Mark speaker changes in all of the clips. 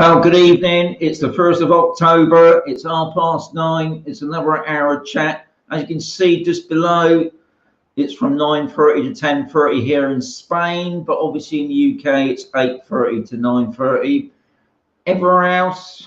Speaker 1: Well, good evening. It's the 1st of October. It's 9:30. It's another hour chat. As you can see just below, it's from 9:30 to 10:30 here in Spain, but obviously in the UK it's 8:30 to 9:30. Everywhere else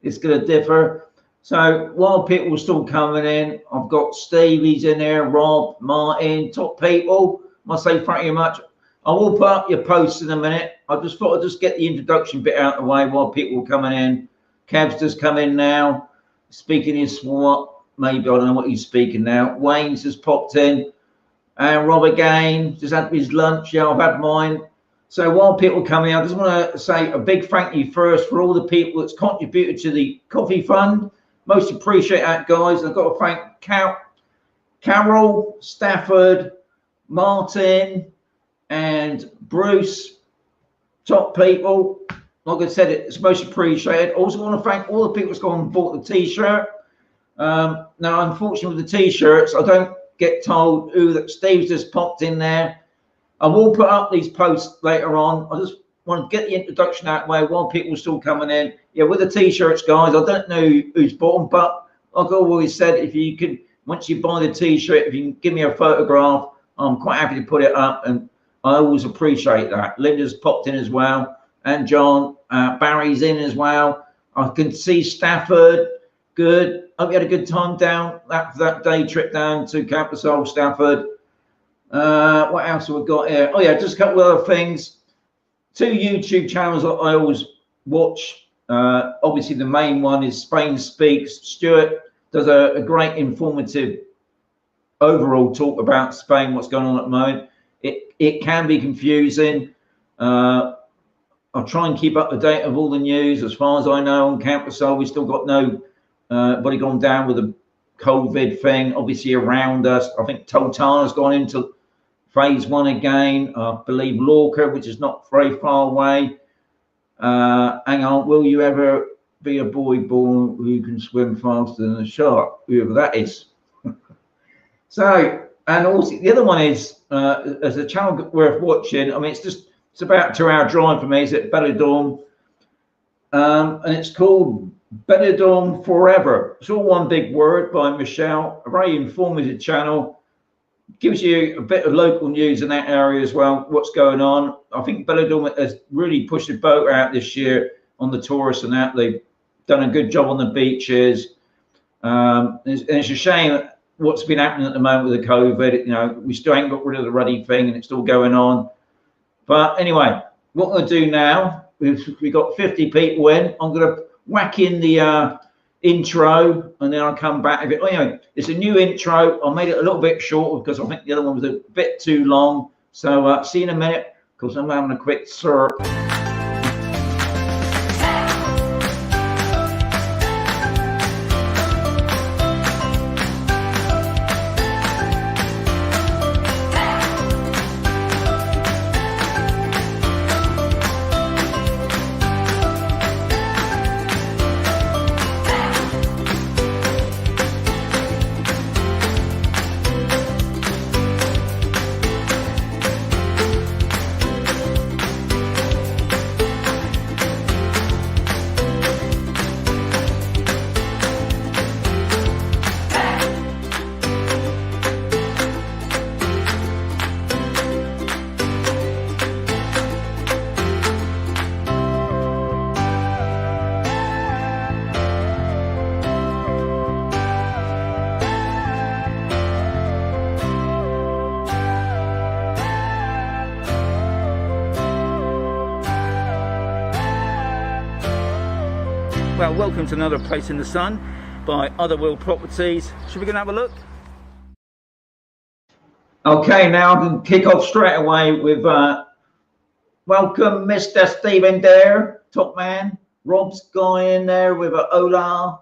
Speaker 1: it's going to differ. So while people are still coming in, I've got Stevie's in there, Rob, Martin, top people. I must say thank you much. I will put up your posts in a minute. I just thought I'd just get the introduction bit out of the way while people are coming in. Kev's just come in now. Speaking his what? Maybe, I don't know what he's speaking now. Wayne's just popped in. And Rob again, just had his lunch. Yeah, I've had mine. So while people are coming in, I just want to say a big thank you first for all the people that's contributed to the coffee fund. Most appreciate that, guys. I've got to thank Carol, Stafford, Martin, and Bruce, top people. Like I said, it's most appreciated. Also want to thank all the people that's gone and bought the t-shirt. Now, unfortunately with the t-shirts, I don't get told who that. Steve's just popped in there. I will put up these posts later on. I just want to get the introduction out of the way while people are still coming in. Yeah, with the t-shirts, guys, I don't know who's bought them, but like I always said, if you can, once you buy the t-shirt, if you can give me a photograph, I'm quite happy to put it up, and I always appreciate that. Linda's popped in as well, and John. Barry's in as well. I can see Stafford. Good. Hope you had a good time down that day trip down to Campasol, Stafford. What else have we got here? Oh yeah, just a couple of other things. 2 YouTube channels that I always watch. Obviously the main one is Spain Speaks. Stuart does a great informative overall talk about Spain, what's going on at the moment. It can be confusing. I'll try and keep up to date of all the news. As far as I know, on Campasol, we still got nobody gone down with the COVID thing. Obviously around us, I think Totana's gone into phase 1 again. I believe Lorca, which is not very far away. Hang on, will you ever be a boy born who can swim faster than a shark? Whoever that is. So, and also the other one is as a channel worth watching. I mean, it's about a 2-hour drive for me. It's at Benidorm, and it's called Benidorm Forever. It's all one big word by Michelle. A very informative channel. Gives you a bit of local news in that area as well. What's going on? I think Benidorm has really pushed the boat out this year on the tourists and that. They've done a good job on the beaches. And it's a shame what's been happening at the moment with the COVID. You know, we still ain't got rid of the ruddy thing, and it's still going on. But anyway, what I'm going to do now, we've got 50 people in. I'm going to whack in the intro, and then I'll come back. Oh, anyway, it's a new intro. I made it a little bit shorter because I think the other one was a bit too long. So see you in a minute, because I'm having a quick slurp. Well, welcome to another Place in the Sun by Otherworld Properties. Should we go and have a look? Okay, now I can kick off straight away with welcome Mr. Stephen there, top man. Rob's guy in there with a hola.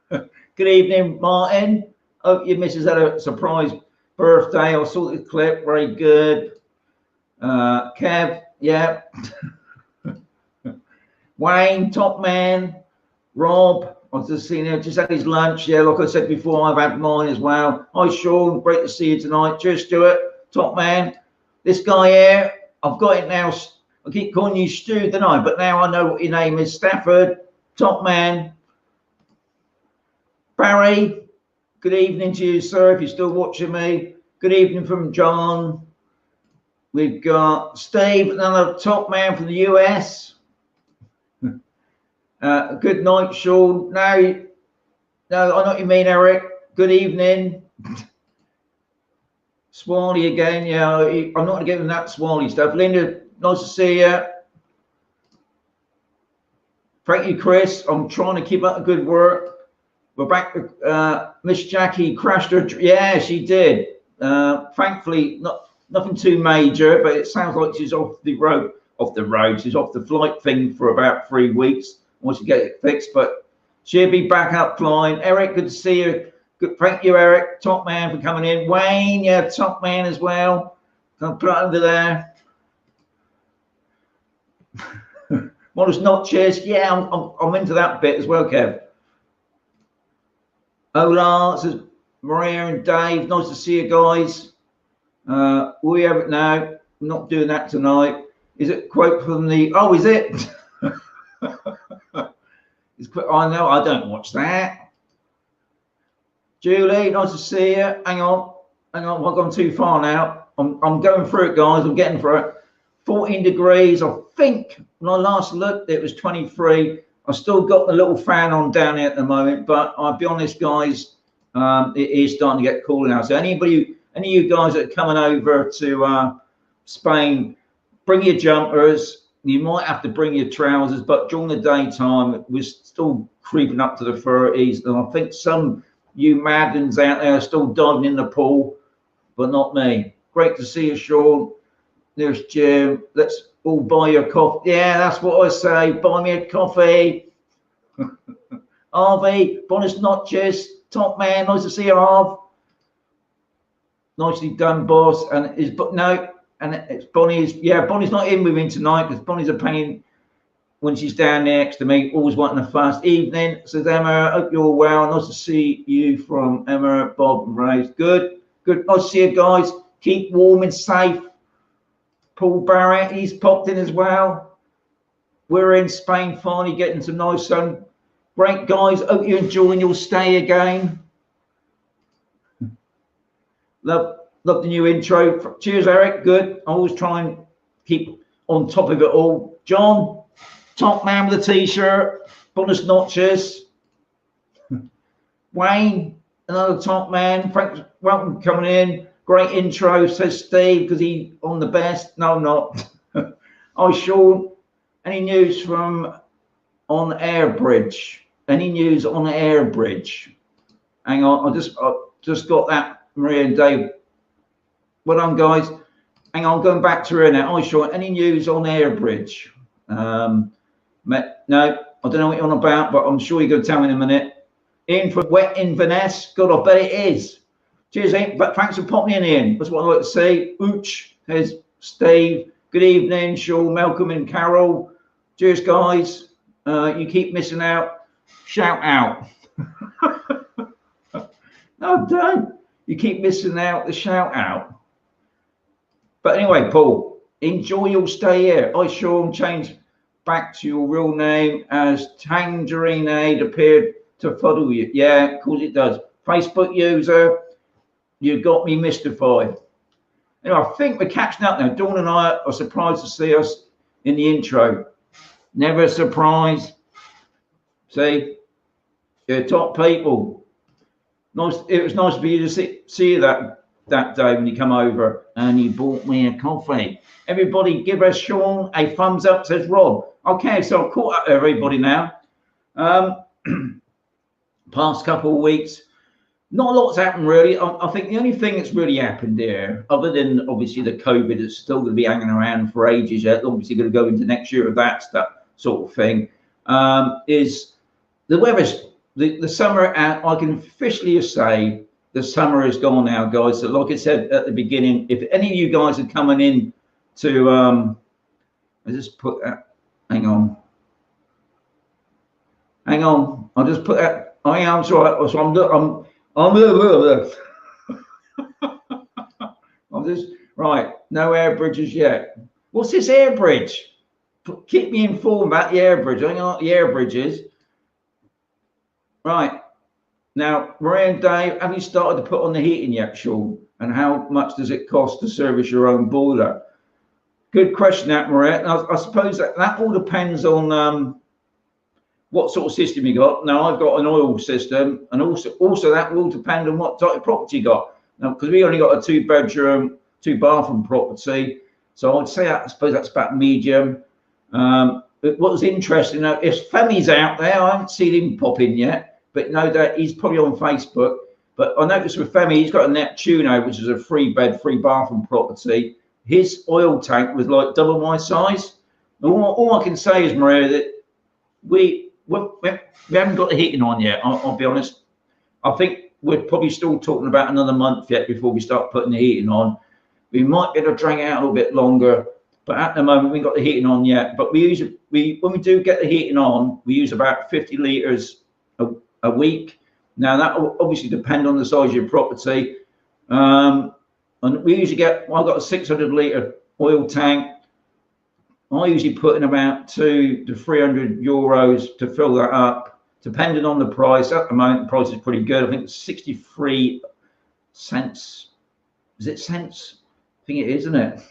Speaker 1: Good evening, Martin. Hope your missus had a surprise birthday. I saw the clip, very good. Kev, yeah. Wayne, top man. Rob, I've just seen him, just had his lunch. Yeah, like I said before, I've had mine as well. Hi, Sean, great to see you tonight. Cheers, Stuart, top man. This guy here, I've got it now. I keep calling you Stu, don't I? But now I know what your name is. Stafford, top man. Barry, good evening to you, sir, if you're still watching me. Good evening from John. We've got Steve, another top man from the US. Good night, Sean. No, I know what you mean, Eric. Good evening. Swally again. Yeah, I'm not going to give him that Swally stuff. Linda, nice to see you. Thank you, Chris. I'm trying to keep up the good work. We're back. Miss Jackie crashed her. Yeah, she did. Thankfully, nothing too major, but it sounds like she's off the road. She's off the flight thing for about 3 weeks. Once you get it fixed, but she'll be back up flying. Eric, good to see you. Good, thank you, Eric. Top man for coming in. Wayne, yeah, top man as well. Can I put it under there? Modest notches. Yeah, I'm into that bit as well, Kev. Ola, says Maria and Dave. Nice to see you guys. We have it now. I'm not doing that tonight. Is it quote from the? Oh, is it? I know. I don't watch that. Julie, nice to see you. Hang on. I've gone too far now. I'm going through it, guys. I'm getting through it. 14 degrees. I think when I last looked, it was 23. I've still got the little fan on down here at the moment, but I'll be honest, guys, it is starting to get cool now. So any of you guys that are coming over to Spain, bring your jumpers. You might have to bring your trousers, but during the daytime, we're still creeping up to the 30s. And I think some you Maddens out there are still diving in the pool, but not me. Great to see you, Sean. There's Jim. Let's all buy your coffee. Yeah, that's what I say. Buy me a coffee. Harvey, bonus notches. Top man. Nice to see you, Harv. Nicely done, boss. And is but no. And it's Bonnie's. Yeah, Bonnie's not in with me tonight because Bonnie's a pain when she's down next to me. Always wanting a fast evening. Says Emma. Hope you're well. Nice to see you from Emma, Bob, and Ray. Good. Nice to see you guys. Keep warm and safe. Paul Barrett, he's popped in as well. We're in Spain, finally getting some nice sun. Great, guys. Hope you're enjoying your stay again. Love the new intro. Cheers, Eric. Good. I always try and keep on top of it all. John, top man with a t-shirt, bonus notches. Wayne, another top man. Thanks, welcome for coming in. Great intro, says Steve, because he's on the best. No, I'm not. Oh, Sean, any news from on air bridge? Any news on air bridge? Hang on, I just got that. Maria and Dave. Well done, guys. Hang on, going back to her now. Oh, Sean, any news on air bridge? No, I don't know what you're on about, but I'm sure you're going to tell me in a minute. In for Wet Inverness. God, I bet it is. Cheers, Ian. But thanks for popping in. That's what I like to say. Ooch, there's Steve. Good evening, Sean, Malcolm, and Carol. Cheers, guys. You keep missing out. Shout out. No, don't. You keep missing out the shout out. But anyway, Paul, enjoy your stay here. I, Sean, change back to your real name as Tangerine Aid appeared to fuddle you. Yeah, of course it does. Facebook user. You got me mystified. Anyway, I think we're catching up now. Dawn and I are surprised to see us in the intro. Never a surprise. See, you're top people. Nice. It was nice for you to see you that day when you come over and you bought me a coffee. Everybody, give us Sean a thumbs up. Says Rob. Okay, so I've caught up with everybody now. Past couple of weeks. Not a lot's happened really. I think the only thing that's really happened here, other than obviously the COVID that's still going to be hanging around for ages yet, obviously going to go into next year of that stuff sort of thing, is the weather's, the summer, I can officially say the summer is gone now, guys. So like I said at the beginning, if any of you guys are coming in to, I just put that, hang on, I'll just put that, I am sorry, so I'm just right. No air bridges yet. What's this air bridge? keep me informed about the air bridge. I think like the air bridges. Right. Now, Maria and Dave, have you started to put on the heating yet, Sean? And how much does it cost to service your own boiler? Good question, that, Maria. I suppose that all depends on what sort of system you got. Now, I've got an oil system, and also that will depend on what type of property you got. Now, because we only got a 2-bedroom, 2-bathroom property, so I'd say I suppose that's about medium. What was interesting, if Femi's out there, I haven't seen him pop in yet, but no doubt he's probably on Facebook. But I noticed with Femi, he's got a Neptuno, which is a 3-bed, 3-bathroom property. His oil tank was like double my size. All I can say is, Maria, that we haven't got the heating on yet. I'll be honest. I think we're probably still talking about another month yet before we start putting the heating on. We might be able to drag it out a little bit longer, but at the moment we haven't got the heating on yet. But when we do get the heating on, we use about 50 litres a week. Now that will obviously depend on the size of your property. And we usually I've got a 600 litre oil tank. I usually put in about 200 to 300 euros to fill that up, depending on the price. At the moment, the price is pretty good. I think it's 63 cents. Is it cents? I think it is, isn't it?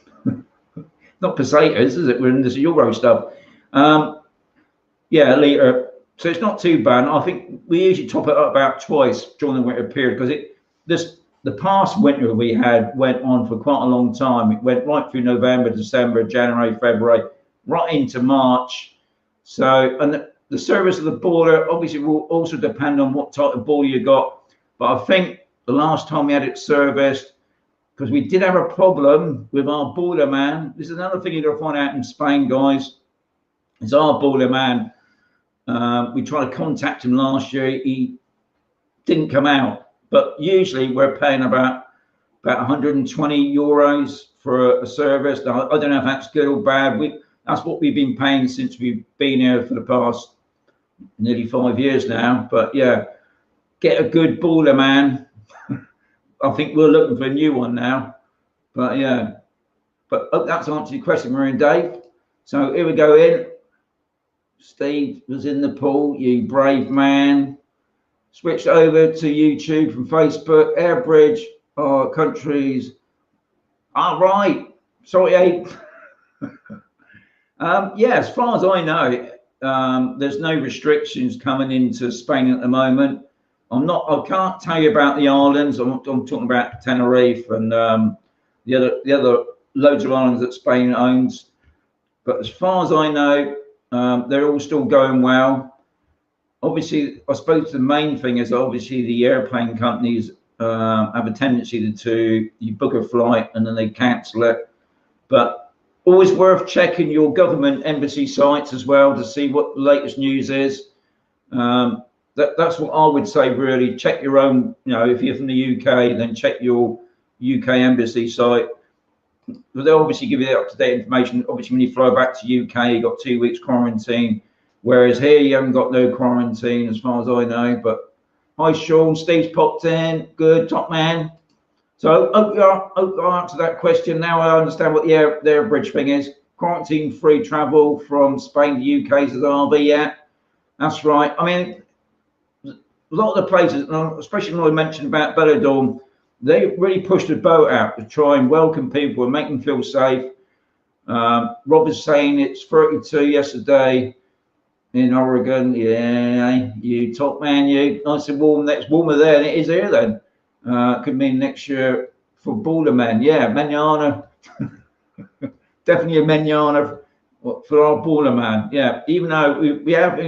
Speaker 1: Not pesetas, is it? We're in this euro stuff. Yeah, a litre. So it's not too bad. I think we usually top it up about twice during the winter period, because the past winter we had went on for quite a long time. It went right through November, December, January, February, right into March. So, and the service of the boiler obviously will also depend on what type of boiler you got. But I think the last time we had it serviced, because we did have a problem with our boiler man. This is another thing you've got to find out in Spain, guys. Is our boiler man. We tried to contact him last year. He didn't come out. But usually we're paying about 120 euros for a service. Now, I don't know if that's good or bad. That's what we've been paying since we've been here for the past nearly 5 years now. But yeah, get a good boiler, man. I think we're looking for a new one now. But yeah, but that's answered your question, Maria and Dave. So here we go in. Steve was in the pool, you brave man. Switched over to YouTube from Facebook. Airbridge, countries. All right. Sorry, Abe. Yeah, as far as I know, there's no restrictions coming into Spain at the moment. I can't tell you about the islands. I'm talking about Tenerife and the other loads of islands that Spain owns. But as far as I know, they're all still going well. Obviously, I suppose the main thing is obviously the airplane companies have a tendency to you book a flight and then they cancel it. But always worth checking your government embassy sites as well to see what the latest news is. That's what I would say, really. Check your own, if you're from the UK, then check your UK embassy site. But they'll obviously give you the up-to-date information. Obviously, when you fly back to UK, you've got 2 weeks quarantine. Whereas here, you haven't got no quarantine, as far as I know. But hi, Sean. Steve's popped in. Good, top man. So hope I answered that question. Now I understand what the air bridge thing is. Quarantine-free travel from Spain to UK, says RV. Yeah, that's right. I mean, a lot of the places, especially when I mentioned about Benidorm, they really pushed the boat out to try and welcome people and make them feel safe. Rob is saying it's 32 yesterday in Oregon. Yeah, you top man, you. Nice and warm. It's warmer there than it is here then. Could mean next year for boiler men. Yeah, manana. Definitely a manana for our boiler man. Yeah, even though we have,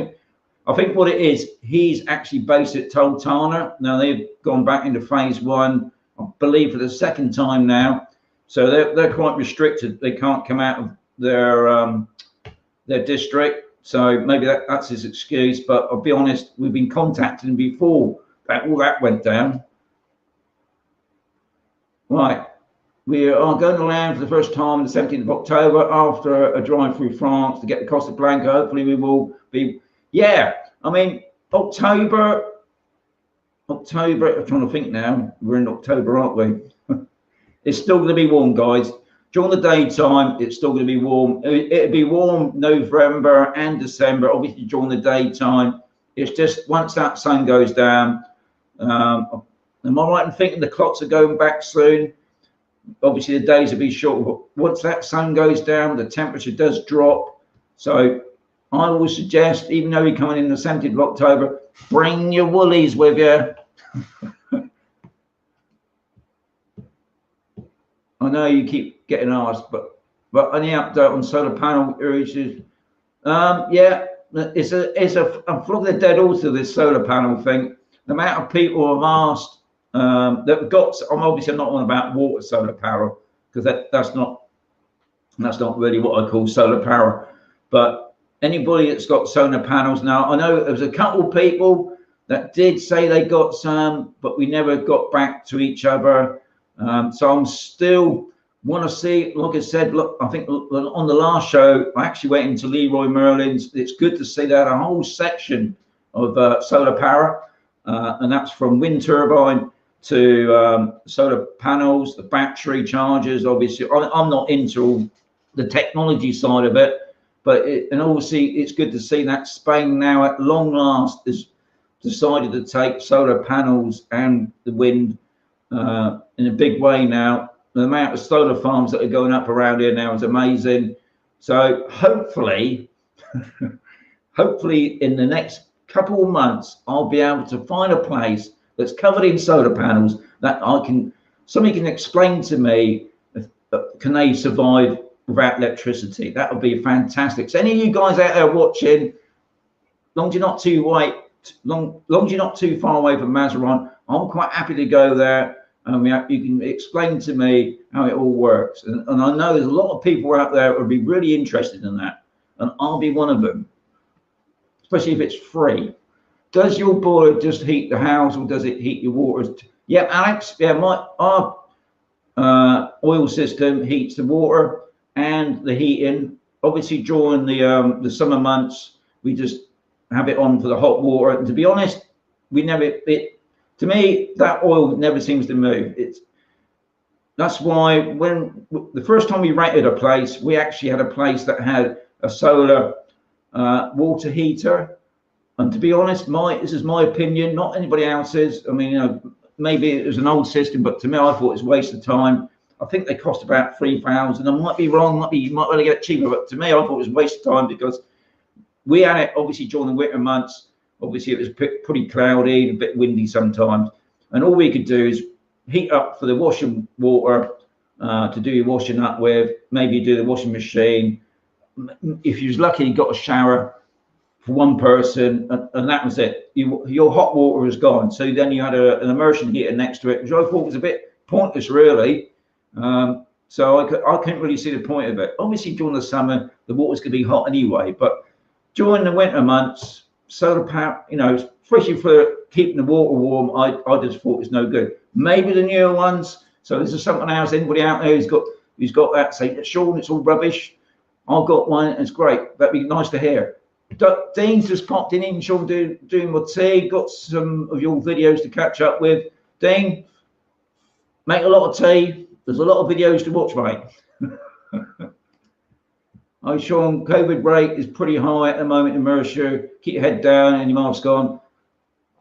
Speaker 1: I think what it is, he's actually based at Toltana. Now they've gone back into phase 1, I believe, for the 2nd time now. So they're quite restricted. They can't come out of their district. So maybe that's his excuse. But I'll be honest, we've been contacting him before all that went down. Right, we are going to land for the first time the 17th of October after a drive through France to get the Costa Blanca. Hopefully we will be, yeah, I mean, October, I'm trying to think now. We're in October, aren't we? It's still going to be warm, guys. During the daytime, it's still going to be warm. It'll be warm November and December, obviously during the daytime. It's just once that sun goes down. Am I right in thinking the clocks are going back soon? Obviously the days will be short, but once that sun goes down, the temperature does drop. So I always suggest, even though you're coming in the 17th of October, bring your woolies with you. I know you keep getting asked, but any update on solar panel issues? Yeah, I'm flogging the dead horse of this solar panel thing. The amount of people have asked that got. I'm obviously not on about water solar power, because that's not really what I call solar power. But anybody that's got solar panels now, I know there was a couple of people that did say they got some, but we never got back to each other. So I'm still want to see, like I said, look, I think on the last show, I actually went into Leroy Merlin's. It's good to see that a whole section of solar power, and that's from wind turbine to solar panels, the battery chargers. Obviously, I'm not into all the technology side of it, but and obviously it's good to see that Spain now at long last has decided to take solar panels and the wind in a big way now. The amount of solar farms that are going up around here now is amazing. So hopefully, hopefully in the next couple of months, I'll be able to find a place that's covered in solar panels that somebody can explain to me, can they survive without electricity? That would be fantastic. So any of you guys out there watching, long as you're not too far away from Mazarin, I'm quite happy to go there. You can explain to me how it all works, and I know there's a lot of people out there that would be really interested in that, and I'll be one of them, especially if it's free. Does your boiler just heat the house, or does it heat your water? Yeah, Alex. Yeah, our oil system heats the water and the heating. Obviously, during the summer months, we just have it on for the hot water. And to be honest, to me, that oil never seems to move. That's why when the first time we rented a place, we actually had a place that had a solar water heater. And to be honest, this is my opinion, not anybody else's. I mean, maybe it was an old system, but to me, I thought it was a waste of time. I think they cost about 3,000. I might be wrong. You might really get it cheaper, but to me, I thought it was a waste of time, because we had it obviously during the winter months. Obviously, it was pretty cloudy, a bit windy sometimes, and all we could do is heat up for the washing water to do your washing up with. Maybe do the washing machine. If you was lucky, you got a shower for one person, and that was it. Your hot water was gone. So then you had an immersion heater next to it, which I thought was a bit pointless, really. So I couldn't really see the point of it. Obviously, during the summer, the water's going to be hot anyway, but during the winter months, solar power, especially for keeping the water warm, I just thought it was no good. Maybe the newer ones. So this is something else. Anybody out there who's got that, say, Sean, it's all rubbish. I've got one, and it's great. That'd be nice to hear. Dean's just popped in, Sean, doing my tea. Got some of your videos to catch up with. Dean, make a lot of tea. There's a lot of videos to watch, mate. Hi, Sean. COVID rate is pretty high at the moment in Mercia. Keep your head down and your mask on.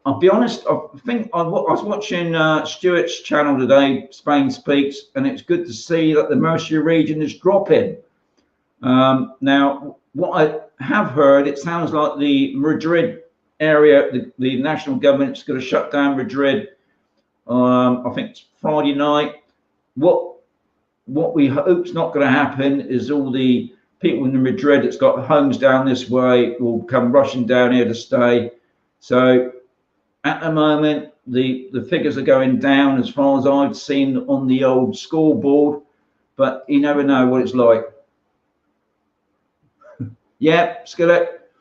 Speaker 1: I'll be honest, I think I was watching Stuart's channel today, Spain Speaks, and it's good to see that the Mercia region is dropping. Now, what I have heard, it sounds like the Madrid area, the national government's going to shut down Madrid. I think it's Friday night. What we hope's not going to happen is all the people in Madrid that's got homes down this way will come rushing down here to stay. So at the moment, the figures are going down as far as I've seen on the old scoreboard, but you never know what it's like. Yeah, Skillet,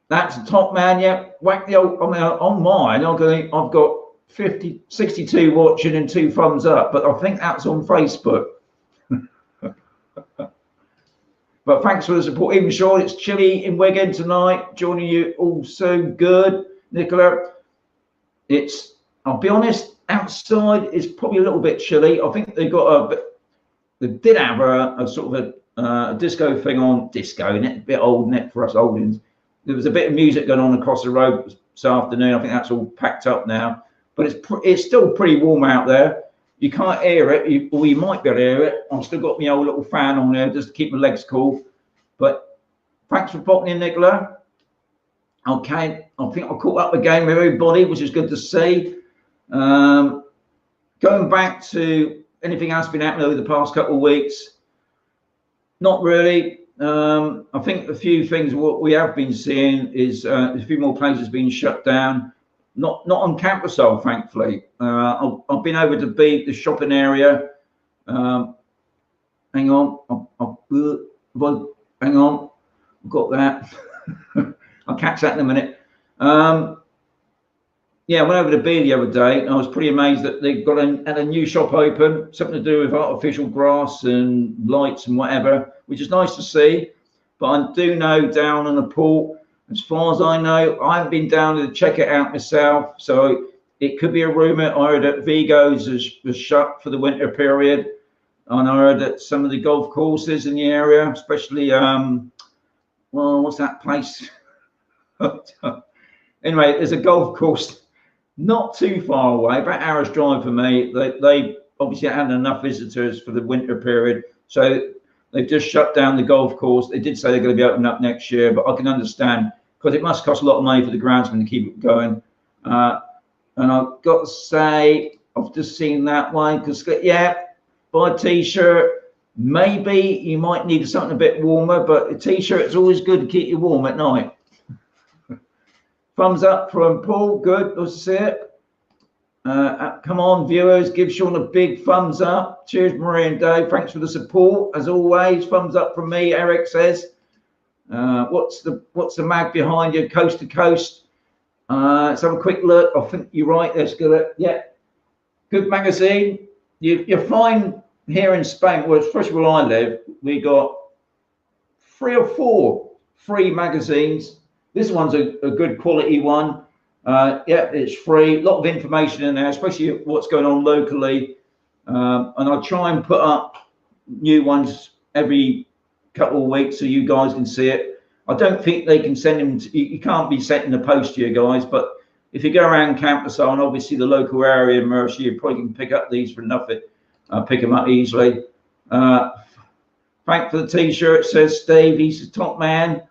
Speaker 1: that's the top man. Yeah, whack the old. I mean, on mine, I've got 62 watching and 2 thumbs up, but I think that's on Facebook. But thanks for the support. Even Sean, it's chilly in Wigan tonight. Joining you all so good, Nicola. I'll be honest, outside is probably a little bit chilly. I think they've got they did have a sort of a disco thing on, disco, isn't it? A bit old, isn't it, for us oldens. There was a bit of music going on across the road this afternoon. I think that's all packed up now, but it's still pretty warm out there. You can't hear it, or you might be able to hear it. I've still got my old little fan on there just to keep my legs cool. But thanks for popping in, Nicola. Okay, I think I caught up again with everybody, which is good to see. Going back to anything else been happening over the past couple of weeks, not really. I think a few things what we have been seeing is a few more places being shut down. Not on Campersol, thankfully. I've been over to the shopping area. Hang on, hang on, I've got that. I'll catch that in a minute. Yeah, I went over to B the other day, and I was pretty amazed that they had a new shop open, something to do with artificial grass and lights and whatever, which is nice to see. But I do know down on the port, as far as I know, I haven't been down to check it out myself, so it could be a rumour. I heard that Vigo's was shut for the winter period, and I heard that some of the golf courses in the area, especially, well, what's that place? Anyway, there's a golf course not too far away, about an hour's drive for me. They obviously hadn't enough visitors for the winter period, so they've just shut down the golf course. They did say they're going to be opening up next year, but I can understand because it must cost a lot of money for the groundsman to keep it going. And I've got to say, I've just seen that one because, yeah, buy a t-shirt. Maybe you might need something a bit warmer, but a t-shirt is always good to keep you warm at night. Thumbs up from Paul. Good. Let's see it. Come on, viewers. Give Sean a big thumbs up. Cheers, Marie and Dave. Thanks for the support. As always, thumbs up from me, Eric says. What's the mag behind you? Coast to Coast. Let's have a quick look. I think you're right. Let's go. Yeah. Good magazine. You find here in Spain, well, especially where I live, we got 3 or 4 free magazines. This one's a good quality one. Yeah, it's free. A lot of information in there, especially what's going on locally. And I try and put up new ones every couple of weeks so you guys can see it. I don't think they can send them. You can't be sent in the post to you guys, but if you go around Campersol and obviously the local area in Mercia, you probably can pick up these for nothing. Pick them up easily. Thank for the t-shirt, says Steve. He's the top man.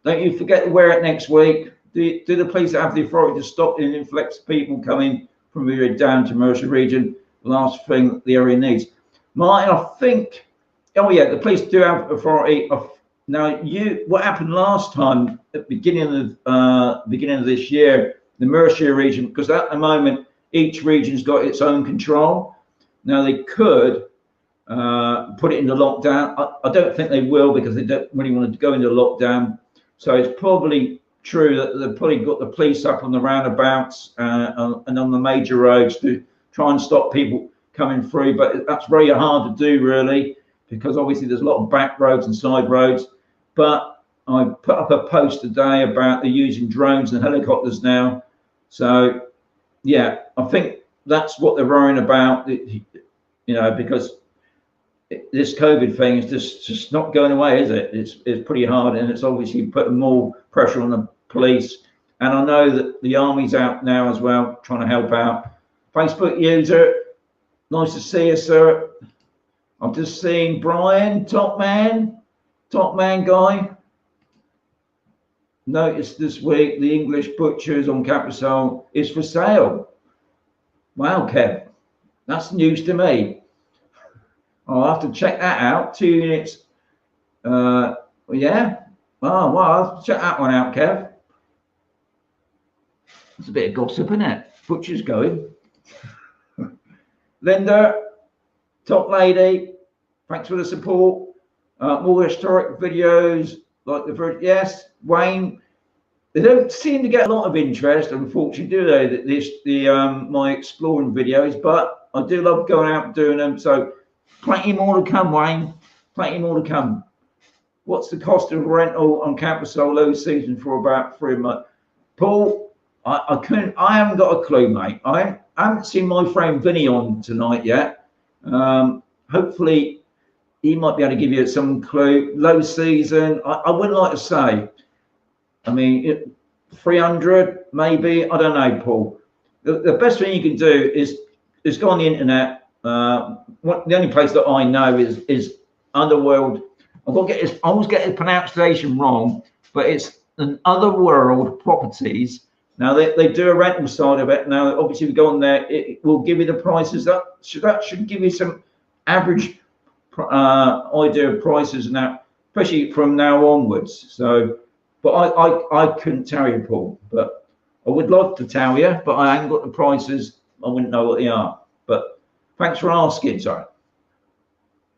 Speaker 1: Don't you forget to wear it next week. Do the police have the authority to stop and influx people coming from here down to Mercia region? The last thing the area needs. Martin, I think, oh yeah, the police do have authority. Now, what happened last time at the beginning of this year, the Mercia region, because at the moment each region's got its own control. Now they could put it into lockdown. I don't think they will because they don't really want to go into lockdown. So it's probably true that they've probably got the police up on the roundabouts and on the major roads to try and stop people coming through. But that's very hard to do, really, because obviously there's a lot of back roads and side roads. But I put up a post today about they're using drones and helicopters now. So, yeah, I think that's what they're worrying about, you know, because this COVID thing is just not going away, is it? It's pretty hard, and it's obviously putting more pressure on the police. And I know that the army's out now as well, trying to help out. Facebook user, nice to see you, sir. I've just seen Brian, top man guy. Noticed this week the English butchers on Campersol is for sale. Wow, Kev, that's news to me. I'll have to check that out. 2 units. Yeah. Oh, well, I'll have to check that one out, Kev. It's a bit of gossip, isn't it? Butcher's going. Linda, top lady, thanks for the support. More historic videos like the first. Yes, Wayne. They don't seem to get a lot of interest, unfortunately, do they? My exploring videos, but I do love going out and doing them. So plenty more to come, Wayne. Plenty more to come. What's the cost of rental on Campersol low season for about 3 months? Paul, I haven't got a clue, mate. I haven't seen my friend Vinny on tonight yet. Hopefully he might be able to give you some clue. Low season, I wouldn't like to say. I mean, 300 maybe. I don't know, Paul. The best thing you can do is go on the internet. The only place that I know is Underworld. I've got to get this. I always get the pronunciation wrong, but it's an Otherworld Properties. Now they do a rental side of it. Now, obviously, if you go on there, it will give you the prices. That should give you some average idea of prices now, especially from now onwards. So, but I couldn't tell you, Paul. But I would like to tell you, but I haven't got the prices. I wouldn't know what they are. But thanks for asking, sorry.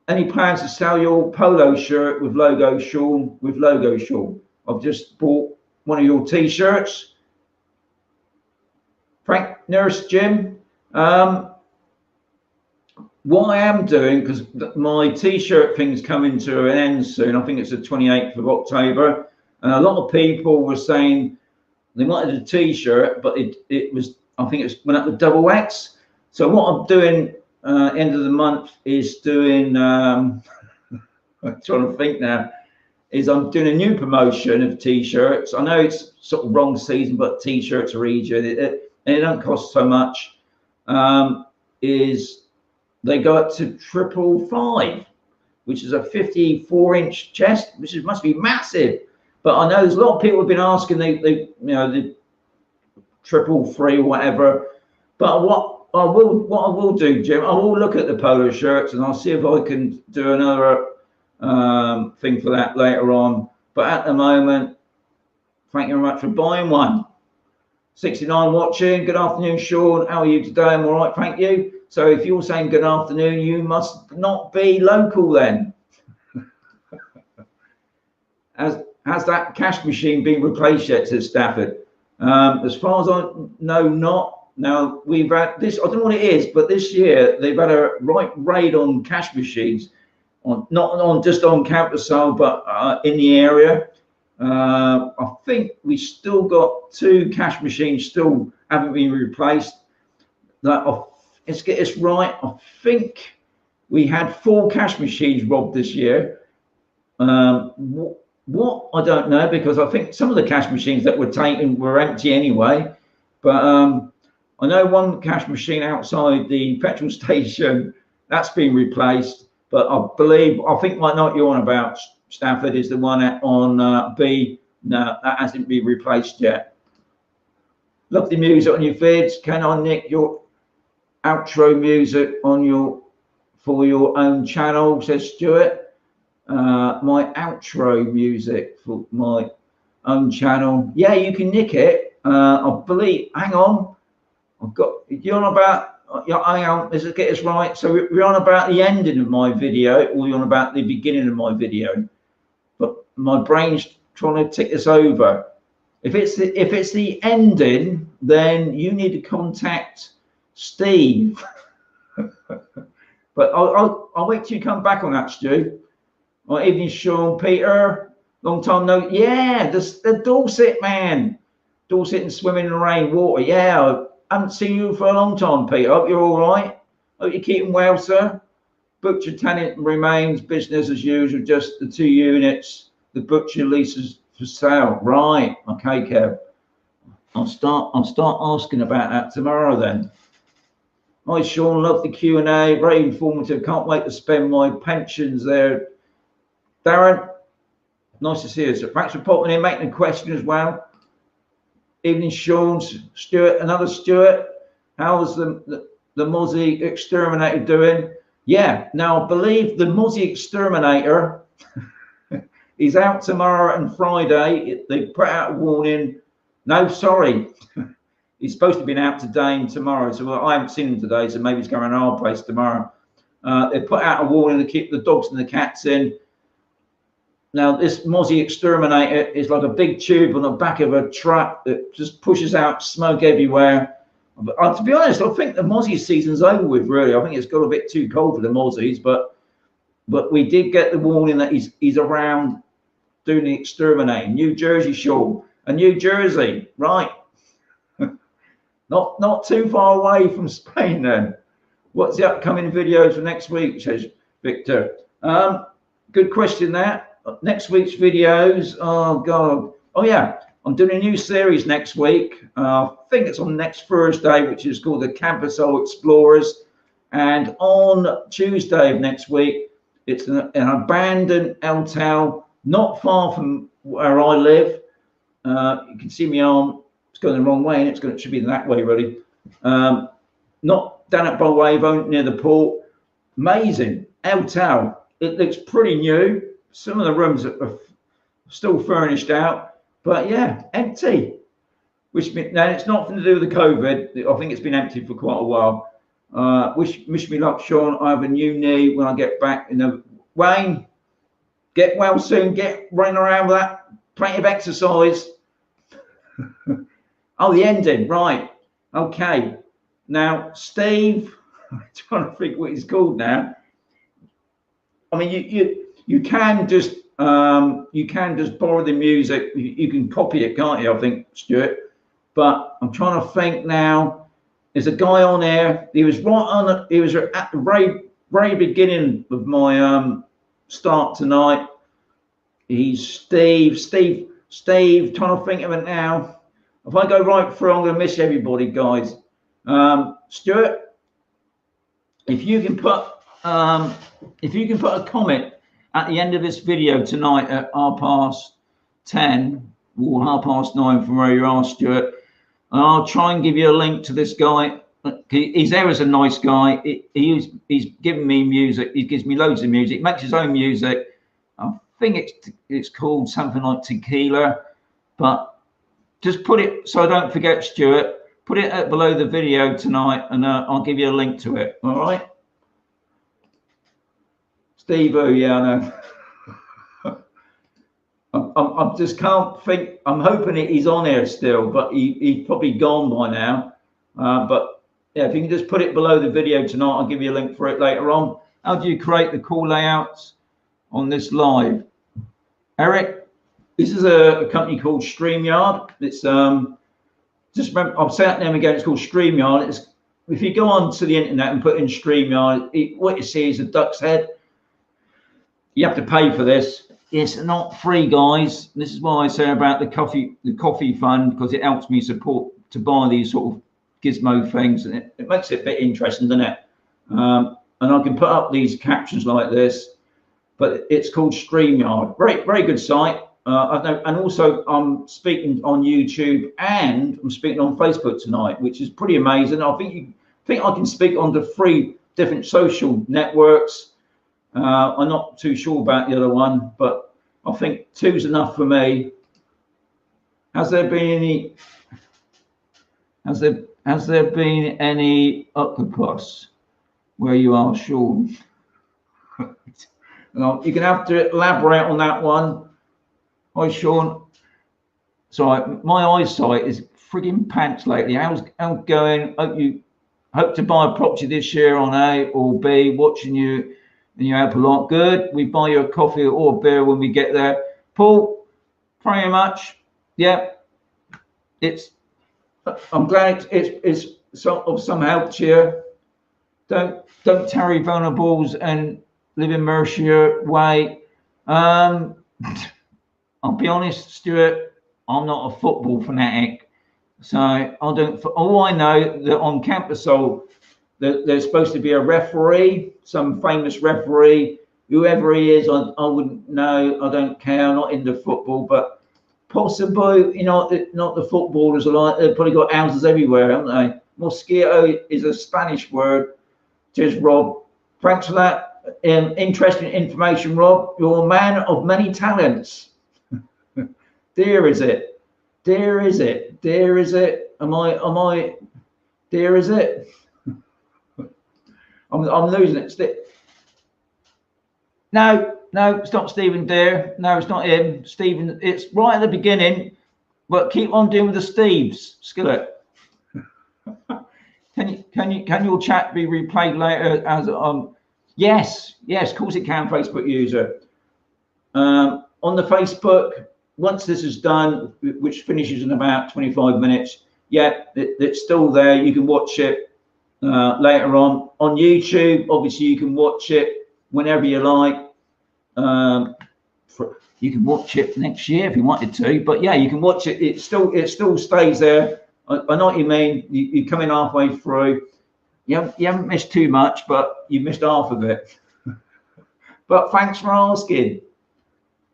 Speaker 1: Any plans to sell your polo shirt with logo Sean? With logo Sean, I've just bought one of your t-shirts. Frank Nurse Jim. What I am doing, because my t-shirt thing's coming to an end soon. I think it's the 28th of October, and a lot of people were saying they wanted a t-shirt, but it was, I think it went up to double X. So what I'm doing end of the month is doing I'm trying to think now, is I'm doing a new promotion of t-shirts. I know it's sort of wrong season, but t-shirts are easier, and it don't cost so much. Is they go up to 555, which is a 54-inch chest, which must be massive. But I know there's a lot of people have been asking the 333 or whatever. But what I will do, Jim, I will look at the polo shirts and I'll see if I can do another thing for that later on. But at the moment, thank you very much for buying one. 69 watching. Good afternoon, Sean. How are you today? I'm all right, thank you. So if you're saying good afternoon, you must not be local then. Has that cash machine been replaced yet, says Stafford? As far as I know, not. Now, we've had this, I don't know what it is, but this year they've had a right raid on cash machines, not just on campus sale, but in the area. I think we still got 2 cash machines still haven't been replaced. Let's get this right. I think we had 4 cash machines robbed this year. What I don't know, because I think some of the cash machines that were taken were empty anyway. But I know one cash machine outside the petrol station that's been replaced. But I think like not you're on about, Stafford, is the one on B. No, that hasn't been replaced yet. Love the music on your vids. Can I nick your outro music on for your own channel, says Stuart. My outro music for my own channel. Yeah, you can nick it. I believe, hang on. You're on about, hang on, let's get this right. So we're on about the ending of my video, or you're on about the beginning of my video. But my brain's trying to tick this over. If it's the ending, then you need to contact Steve. But I'll wait till you come back on that, Stu. Well, evening, Sean, Peter. Long time no. Yeah, the Dorset man. Dorset and swimming in the rain, water. Yeah, I haven't seen you for a long time, Peter. Hope you're all right. Hope you're keeping well, sir. Butcher tenant remains business as usual. Just the 2 units. The butcher leases for sale. Right. Okay, Kev. I'll start asking about that tomorrow then. Hi, Sean. Love the Q&A. Very informative. Can't wait to spend my pensions there. Darren, nice to see you. So thanks for popping in, making a question as well. Evening, Sean. Stuart, another Stuart. How's the Mozzie Exterminator doing? Yeah. Now, I believe the Mozzie Exterminator is out tomorrow and Friday. They put out a warning. No, sorry. He's supposed to have been out today and tomorrow, so I haven't seen him today, so maybe he's going to our place tomorrow. They put out a warning to keep the dogs and the cats in. Now, this Mozzie Exterminator is like a big tube on the back of a truck that just pushes out smoke everywhere. But to be honest, I think the Mozzie season's over with, really. I think it's got a bit too cold for the Mozzies, but we did get the warning that he's around doing the exterminating. New Jersey, Sean. And New Jersey, right. Not too far away from Spain then. What's the upcoming videos for next week, says Victor. Good question there. Next week's videos. Oh God. Oh yeah. I'm doing a new series next week. I think it's on next Thursday, which is called the Campusole Explorers. And on Tuesday of next week, it's an abandoned hotel not far from where I live. You can see my arm. It's going the wrong way, and it should be that way, really. Not down at Bolwavo, near the port. Amazing hotel. It looks pretty new. Some of the rooms are still furnished out. But yeah, empty. Now it's nothing to do with the COVID. I think it's been empty for quite a while. Wish me luck, Sean. I have a new knee when I get back. Wayne, get well soon. Get running around with that. Plenty of exercise. Oh, the ending, right? Okay. Now, Steve, I'm trying to think what he's called now. I mean, you can just borrow the music. You can copy it, can't you? I think, Stuart. But I'm trying to think now. There's a guy on there. He was He was at the very beginning of my start tonight. He's Steve. Trying to think of it now. If I go right through, I'm going to miss everybody, guys. Stuart, if you can put a comment at the end of this video tonight at 10:30 or 9:30 from where you are, Stuart, and I'll try and give you a link to this guy. He's there as a nice guy. He's giving me music. He gives me loads of music. He makes his own music. I think it's called something like Tequila, but just put it so I don't forget, Stuart. Put it below the video tonight, and I'll give you a link to it. All right, Steve. Oh yeah, I know. I just can't think. I'm hoping he's on here still, but he's probably gone by now. But yeah, if you can just put it below the video tonight, I'll give you a link for it later on. How do you create the call layouts on this live? Eric, this is a company called StreamYard. It's just remember, I'll say that name again. It's called StreamYard. If you go on to the internet and put in StreamYard, what you see is a duck's head. You have to pay for this. It's not free, guys. This is why I say about the coffee fund, because it helps me support to buy these sort of gizmo things, and it makes it a bit interesting, doesn't it? And I can put up these captions like this, but it's called StreamYard. Very good site. I know, and also I'm speaking on YouTube and I'm speaking on Facebook tonight, which is pretty amazing. I think I can speak on the 3 different social networks. I'm not too sure about the other one, but I think 2's enough for me. Has there been any octopus where you are, Sean? You're gonna have to elaborate on that one. Hi, Sean. Sorry, my eyesight is frigging pants lately. How's going? Hope to buy a property this year on A or B. Watching you and you help a lot. Good. We buy you a coffee or a beer when we get there. Paul, very much. Yeah. I'm glad it's of some help to you. Don't tarry vulnerables and live in Mercia way. I'll be honest, Stuart, I'm not a football fanatic, so I don't. All I know that on Campusole, there's supposed to be a referee, some famous referee, whoever he is. I wouldn't know. I don't care. I'm not into football, but possibly, not the footballers are like they've probably got houses everywhere, haven't they? Mosquito is a Spanish word. Cheers, Rob. Thanks for that interesting information, Rob. You're a man of many talents. Dear is it? Dear is it? Dear is it? Am I? Dear is it? I'm losing it. No, it's not Stephen Dear. No, it's not him. Stephen. It's right at the beginning, but keep on doing with the Steves. Skillet. Can your chat be replayed later as Yes, of course it can. Facebook user. On the Facebook. Once this is done, which finishes in about 25 minutes, yeah, it's still there. You can watch it later on YouTube. Obviously, you can watch it whenever you like. You can watch it next year if you wanted to, but yeah, you can watch it. It still stays there. I know what you mean. You come in halfway through. You haven't missed too much, but you missed half of it. But thanks for asking.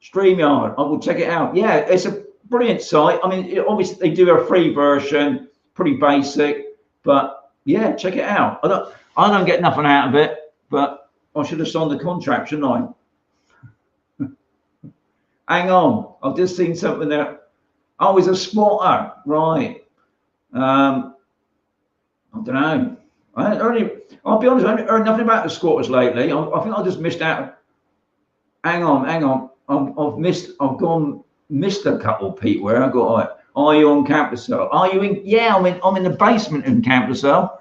Speaker 1: StreamYard, I will check it out. Yeah, it's a brilliant site. I mean, obviously they do a free version, pretty basic, but yeah, check it out. I don't get nothing out of it, but I should have signed the contract, shouldn't I? Hang on, I've just seen something there. Oh, he's a spotter, right? I don't know. I'll be honest, I haven't heard nothing about the squatters lately. I think I just missed out. Hang on. I've missed a couple of people where I got like, are you on Campbellsell? Are you in? Yeah, I'm in the basement in Campbellsell.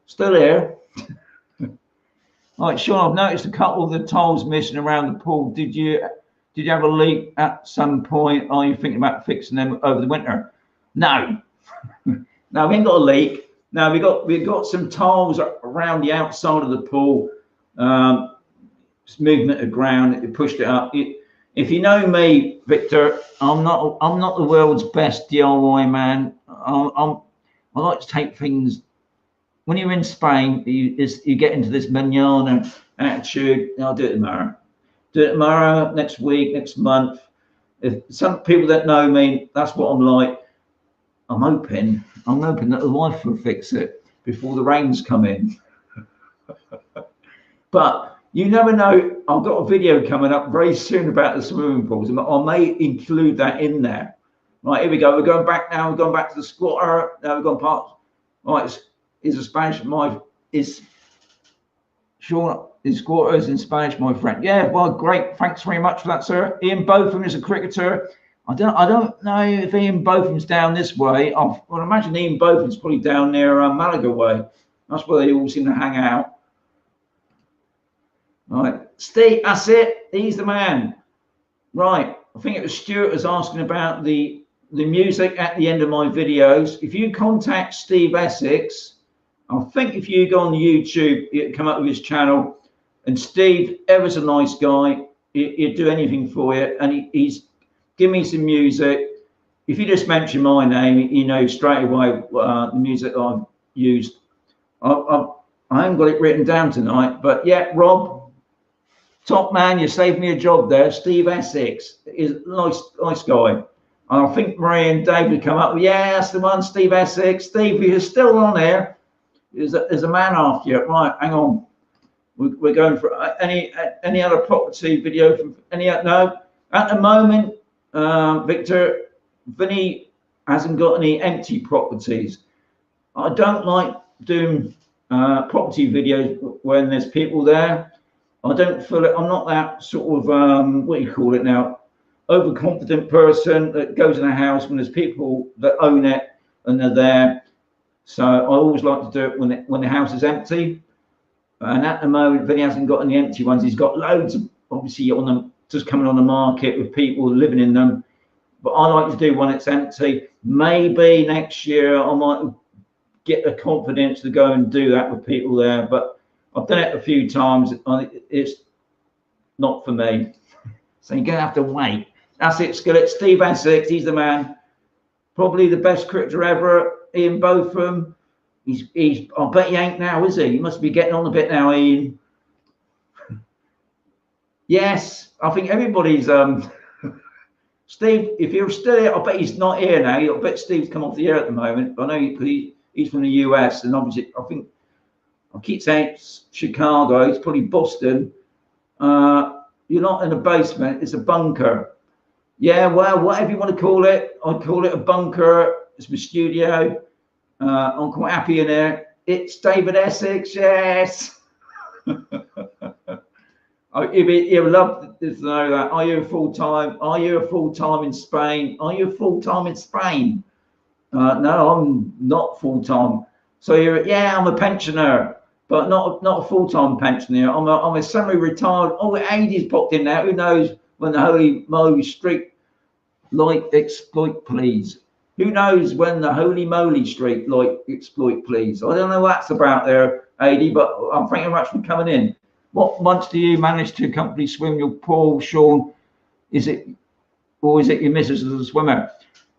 Speaker 1: Still here. Right, Sean, I've noticed a couple of the tiles missing around the pool. Did you have a leak at some point? Are you thinking about fixing them over the winter? No. No, we ain't got a leak. Now we got some tiles around the outside of the pool. It's movement of ground. It pushed it up. If you know me, Victor, I'm not the world's best DIY man. I like to take things. When you're in Spain, you get into this manana attitude. I'll do it tomorrow. Do it tomorrow, next week, next month. If some people that know me, that's what I'm like. I'm hoping that the wife will fix it before the rains come in. But you never know. I've got a video coming up very soon about the swimming pools, and I may include that in there. Right, here we go. We're going back now. We're going back to the squatter. Now we've gone past. Right, is a Spanish. Is squatters in Spanish, my friend? Yeah, well, great. Thanks very much for that, sir. Ian Botham is a cricketer. I don't know if Ian Botham's down this way. I would imagine Ian Botham's probably down near Malaga way. That's where they all seem to hang out. Right, Steve, that's it. He's the man. Right, I think it was Stuart was asking about the music at the end of my videos. If you contact Steve Essex, I think if you go on YouTube, it'll come up with his channel. And Steve, ever so nice guy, he'd do anything for you. And he's give me some music. If you just mention my name, you know straight away the music I've used. I haven't got it written down tonight, but yeah, Rob, top man, you saved me a job there. Steve Essex is a nice guy. And I think Marie and David come up. Yeah, that's the one, Steve Essex. Steve, you're still on there. There's a man after you. Right, hang on. We're going for any other property video from any? No, at the moment. Victor, Vinny hasn't got any empty properties. I don't like doing property videos when there's people there. I don't feel it. I'm not that sort of what do you call it now, overconfident person that goes in a house when there's people that own it and they're there. So I always like to do it when the house is empty. And at the moment, Vinny hasn't got any empty ones. He's got loads of, obviously on them just coming on the market with people living in them. But I like to do when it's empty. Maybe next year I might get the confidence to go and do that with people there. But I've done it a few times. It's not for me. So you're going to have to wait. That's it, Skillet. Steve Essex, he's the man. Probably the best cricketer ever. Ian Botham. He's I bet he ain't now, is he? He must be getting on a bit now, Ian. Yes, I think everybody's Steve, if you're still here, I bet he's not here now. I bet Steve's come off the air at the moment. I know he's from the US, and obviously I think I keep saying it's Chicago, it's probably Boston. You're not in a basement, it's a bunker. Yeah, well, whatever you want to call it, I'd call it a bunker. It's my studio. I'm quite happy in there. It's David Essex, yes. You would love to know that. Are you full time? Are you a full time in Spain? Are you full time in Spain? No, I'm not full time. So yeah, I'm a pensioner, but not a full time pensioner. I'm a semi-retired. Oh, Andy's popped in there. Who knows when the holy moly street light exploit, please? Who knows when the holy moly street light exploit, please? I don't know what that's about there, AD, but thank you very much for coming in. What months do you manage to comfortably swim your pool, Sean? Is it your missus as a swimmer?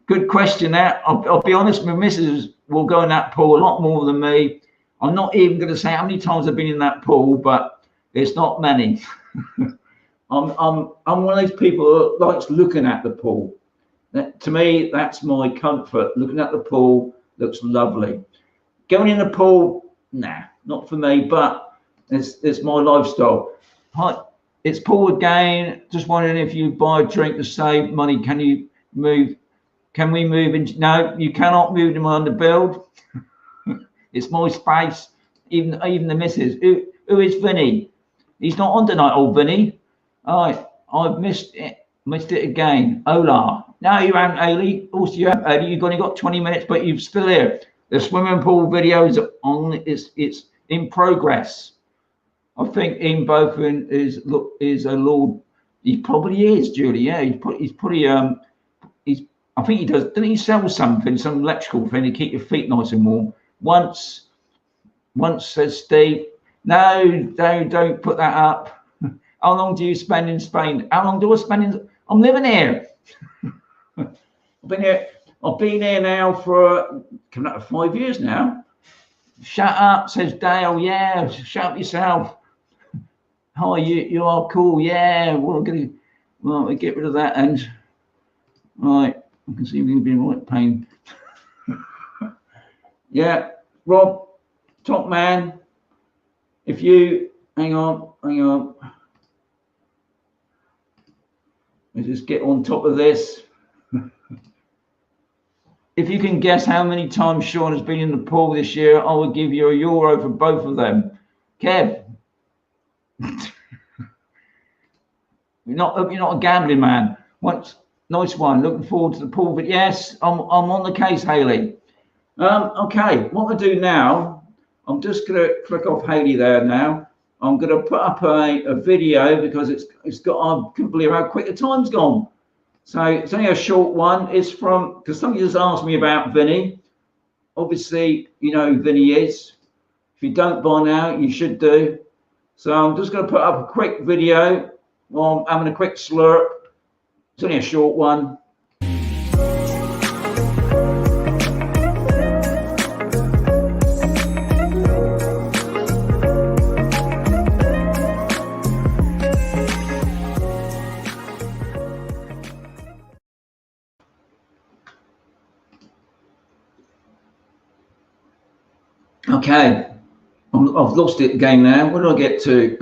Speaker 1: Good question. There, I'll be honest. My missus will go in that pool a lot more than me. I'm not even going to say how many times I've been in that pool, but it's not many. I'm one of those people that likes looking at the pool. To me, that's my comfort. Looking at the pool looks lovely. Going in the pool, nah, not for me. But it's my lifestyle. Hi, it's Paul again. Just wondering if you buy a drink to save money. Can you move? Can we move in? No, you cannot move them on the build. It's my space. Even the missus. Who is Vinny? He's not on tonight, old Vinny. All right, I've missed it again. Hola. No, you haven't, Ailey. Also, you have, Ailey. You've only got 20 minutes, but you're still here. The swimming pool video is on. It's in progress. I think Ian Beaufort is a Lord. He probably is, Julie. Yeah, he's pretty. I think he does. Didn't he sell something, some electrical thing to keep your feet nice and warm? Once says Steve, no, don't put that up. How long do you spend in Spain? How long do I spend in? I'm living here. I've been here now for coming up to 5 years now. Shut up, says Dale. Yeah, shut up yourself. Hi, you are cool. Yeah, we'll get rid of that and right. I can see we've been right pain. Yeah, Rob, top man. If you hang on. Let's just get on top of this. If you can guess how many times Sean has been in the pool this year, I will give you €1 for both of them. Kev, you're not a gambling man. Nice one. Looking forward to the pool. But yes, I'm on the case, Haley. Okay, what I do now, I'm just gonna click off Haley there now. I'm gonna put up a video because it's got. I couldn't believe how quick the time's gone. So it's only a short one. It's from, because somebody just asked me about Vinny. Obviously, you know who Vinny is. If you don't by now, you should do. So I'm just going to put up a quick video while I'm having a quick slurp. It's only a short one. Okay, I've lost it again now. What did I get to?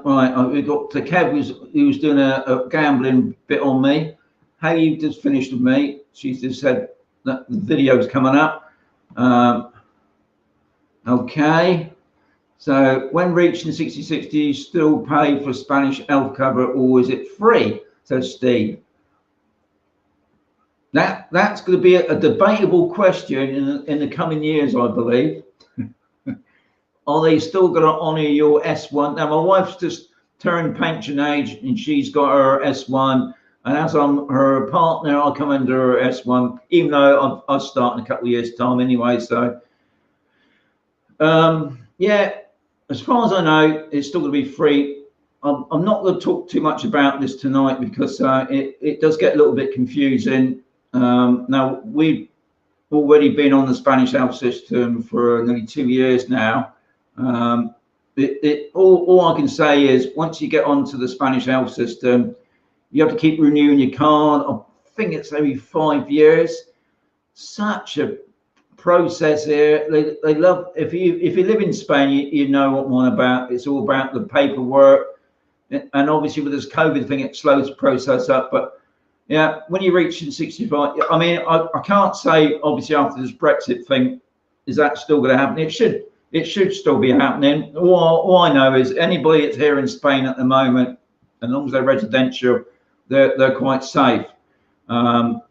Speaker 1: Right, we got to Kev, who was doing a gambling bit on me. Haley just finished with me. She just said that the video's coming up. Okay, so when reaching 60-60, you still pay for Spanish health cover, or is it free? Says Steve. That's going to be a debatable question in the coming years, I believe. Are they still going to honour your S1? Now, my wife's just turned pension age and she's got her S1. And as I'm her partner, I'll come under her S1, even though I'll start in a couple of years' time anyway. So, yeah, as far as I know, it's still going to be free. I'm not going to talk too much about this tonight because it does get a little bit confusing. Now, we've already been on the Spanish health system for nearly 2 years now. All I can say is once you get onto the Spanish health system, you have to keep renewing your card. I think it's every 5 years. Such a process here. They love, if you live in Spain, you know what I'm on about. It's all about the paperwork, and obviously with this COVID thing, it slows the process up. But yeah, when you reach 65, I mean, I can't say obviously after this Brexit thing, is that still going to happen? It should still be happening. All I know is anybody that's here in Spain at the moment, as long as they're residential, they're quite safe. Now,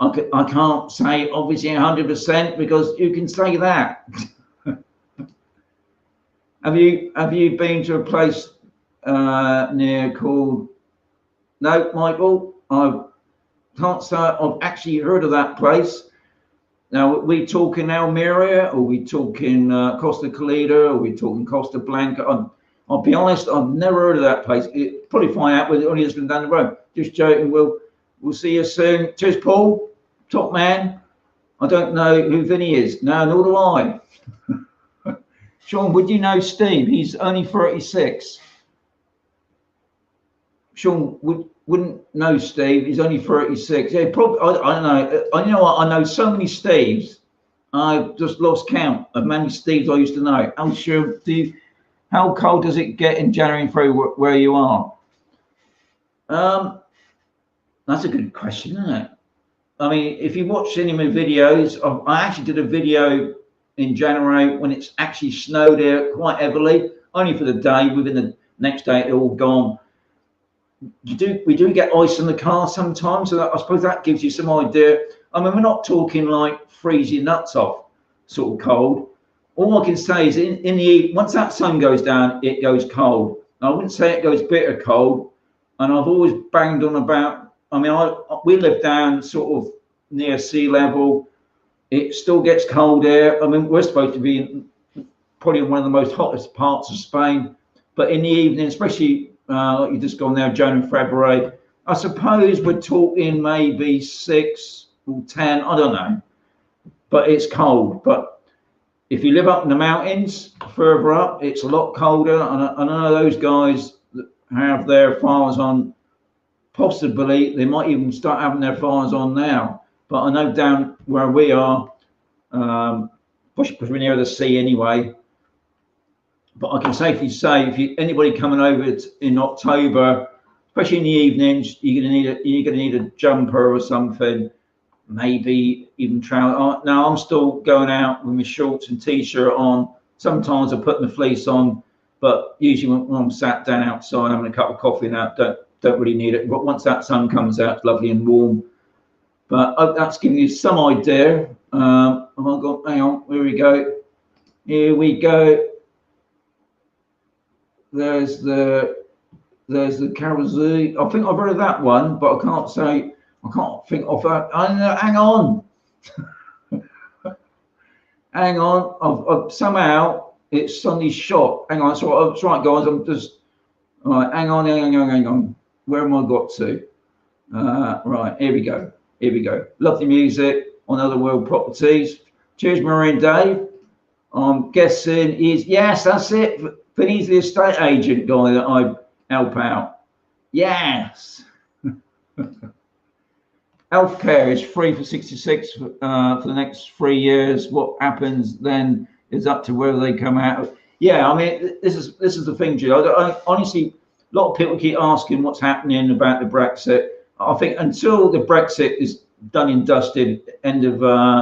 Speaker 1: I can't say obviously 100% because you can say that. Have you been to a place near called? No, Michael, I can't say I've actually heard of that place. Now, are we talking Almeria? Or are we talking Costa Calida? Or are we talking Costa Blanca? I'll be honest, I've never heard of that place. It probably find out with it only has been down the road. Just joking. We'll see you soon. Cheers, Paul. Top man. I don't know who Vinny is. No, nor do I. Sean, would you know Steve? He's only 36. Sean wouldn't know Steve. He's only 36. Yeah, probably. I don't know. You know what? I know so many Steves. I've just lost count of many Steves I used to know. I'm sure. How cold does it get in January and February where you are? That's a good question, isn't it? I mean, if you watch any of my videos, I actually did a video in January when it's actually snowed here quite heavily, only for the day. Within the next day, it's all gone. We do get ice in the car sometimes, so I suppose that gives you some idea. I mean, we're not talking like freeze your nuts off sort of cold. All I can say is in the once that sun goes down, it goes cold. I wouldn't say it goes bitter cold, and I've always banged on about. I mean, we live down sort of near sea level. It still gets cold here. I mean, we're supposed to be probably one of the most hottest parts of Spain, but in the evening, especially like you just gone there, January, February, I suppose we're talking maybe 6 or 10. I don't know, but it's cold. But if you live up in the mountains, further up, it's a lot colder. And I know those guys that have their fires on. Possibly they might even start having their fires on now, but I know down where we are, because we're near the sea anyway. But I can safely say, if anybody coming over in October, especially in the evenings, you're gonna need a jumper or something, maybe even trousers. Now I'm still going out with my shorts and t-shirt on. Sometimes I put my fleece on, but usually when I'm sat down outside having a cup of coffee now, don't really need it. But once that sun comes out, it's lovely and warm. But that's giving you some idea. Hang on, here we go. There's the Karazoo. I think I've heard of that one, but I can't think of that. Hang on. Hang on. I've somehow it's suddenly shot. Hang on, that's right, guys. I'm just all right. Hang on. Where am I got to? Right, here we go. Lovely music on Other World Properties. Cheers, Marie and Dave. I'm guessing yes, that's it. Vinny's the estate agent guy that I help out. Yes. Healthcare is free for 66 for the next 3 years. What happens then is up to whether they come out. Yeah, I mean, this is the thing, Jude. I honestly, a lot of people keep asking what's happening about the Brexit. I think until the Brexit is done and dusted, end of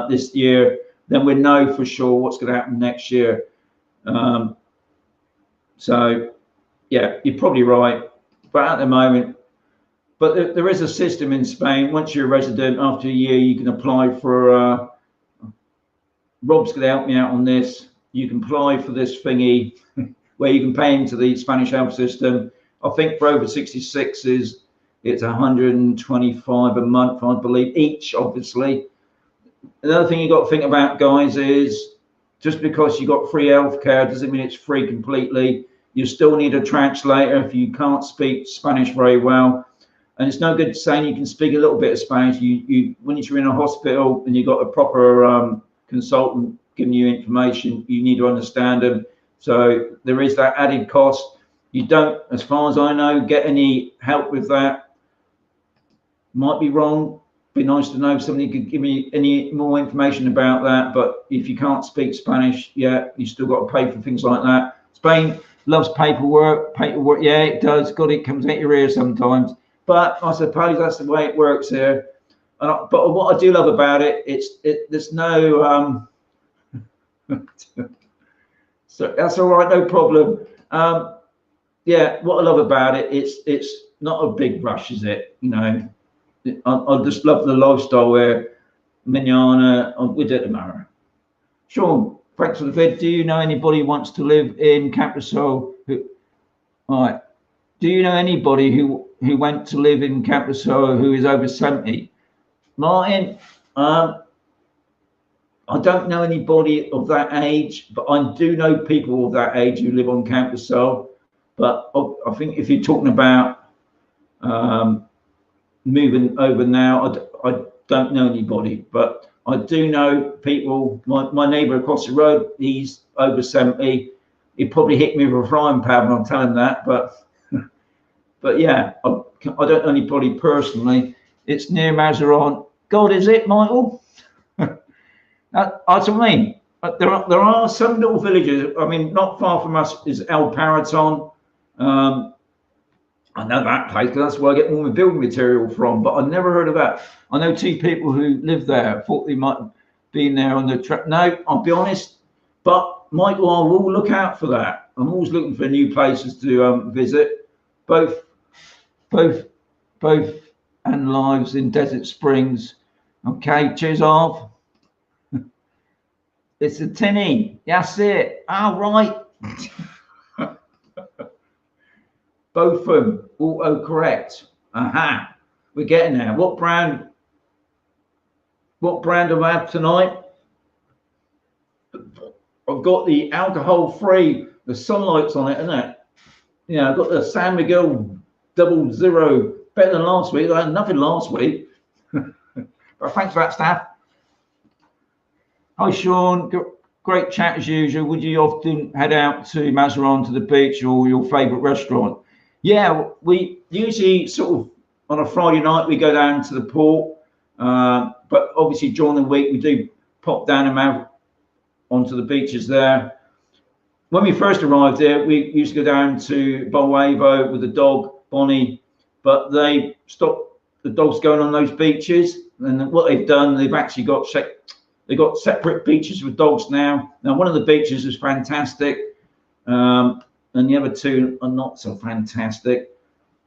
Speaker 1: this year, then we know for sure what's going to happen next year. So, yeah, you're probably right. But at the moment, there is a system in Spain. Once you're a resident, after a year, you can apply for. Rob's going to help me out on this. You can apply for this thingy where you can pay into the Spanish health system. I think for over 66s, it's 125 a month, I believe, each, obviously. Another thing you got to think about, guys, is just because you got free healthcare doesn't mean it's free completely. You still need a translator if you can't speak Spanish very well. And it's no good saying you can speak a little bit of Spanish. When you're in a hospital and you've got a proper consultant giving you information, you need to understand them. So there is that added cost. You don't, as far as I know, get any help with that. Might be wrong. Be nice to know if somebody could give me any more information about that. But if you can't speak Spanish, yeah, you still got to pay for things like that. Spain loves paperwork. Yeah, it does. God, it comes out your ear sometimes. But I suppose that's the way it works here. But what I do love about it, there's no. So that's all right, no problem. Yeah, what I love about it, it's not a big rush, is it? You know, I just love the lifestyle where manana, we do it tomorrow. Sean, thanks for the vid. Do you know anybody who wants to live in Camprasol? All right. Do you know anybody who went to live in Camprasol who is over 70? Martin, I don't know anybody of that age, but I do know people of that age who live on Camp de Sol. But I think if you're talking about moving over now, I don't know anybody, but I do know people. My neighbour across the road, he's over 70. He'd probably hit me with a frying pan when I'm telling that, but yeah, I don't know anybody personally. It's near Mazarin. God, is it, Michael? That's what I mean. There are some little villages. I mean, not far from us is El Paraton. I know that place because that's where I get all my building material from, but I never heard of that. I know 2 people who live there. Thought they might have been there on the trip. No, I'll be honest. But Michael, I will look out for that. I'm always looking for new places to visit. Both and lives in Desert Springs. Okay, cheers off. It's a tinny. That's it. All right. Both of them auto-correct. Aha. We're getting there. What brand have I had tonight? I've got the alcohol-free, the sunlight's on it, isn't it? Yeah, I've got the San Miguel 00. Better than last week. I had nothing last week. But thanks for that, staff. Hi, Sean. Great chat as usual. Would you often head out to Mazarin, to the beach, or your favourite restaurant? Yeah, we usually sort of on a Friday night we go down to the port, but obviously during the week we do pop down and out onto the beaches there. When we first arrived there, we used to go down to Bolavo with the dog Bonnie, but they stopped the dogs going on those beaches. And what they've done, they've actually got separate beaches with dogs now. Now one of the beaches is fantastic. And the other 2 are not so fantastic.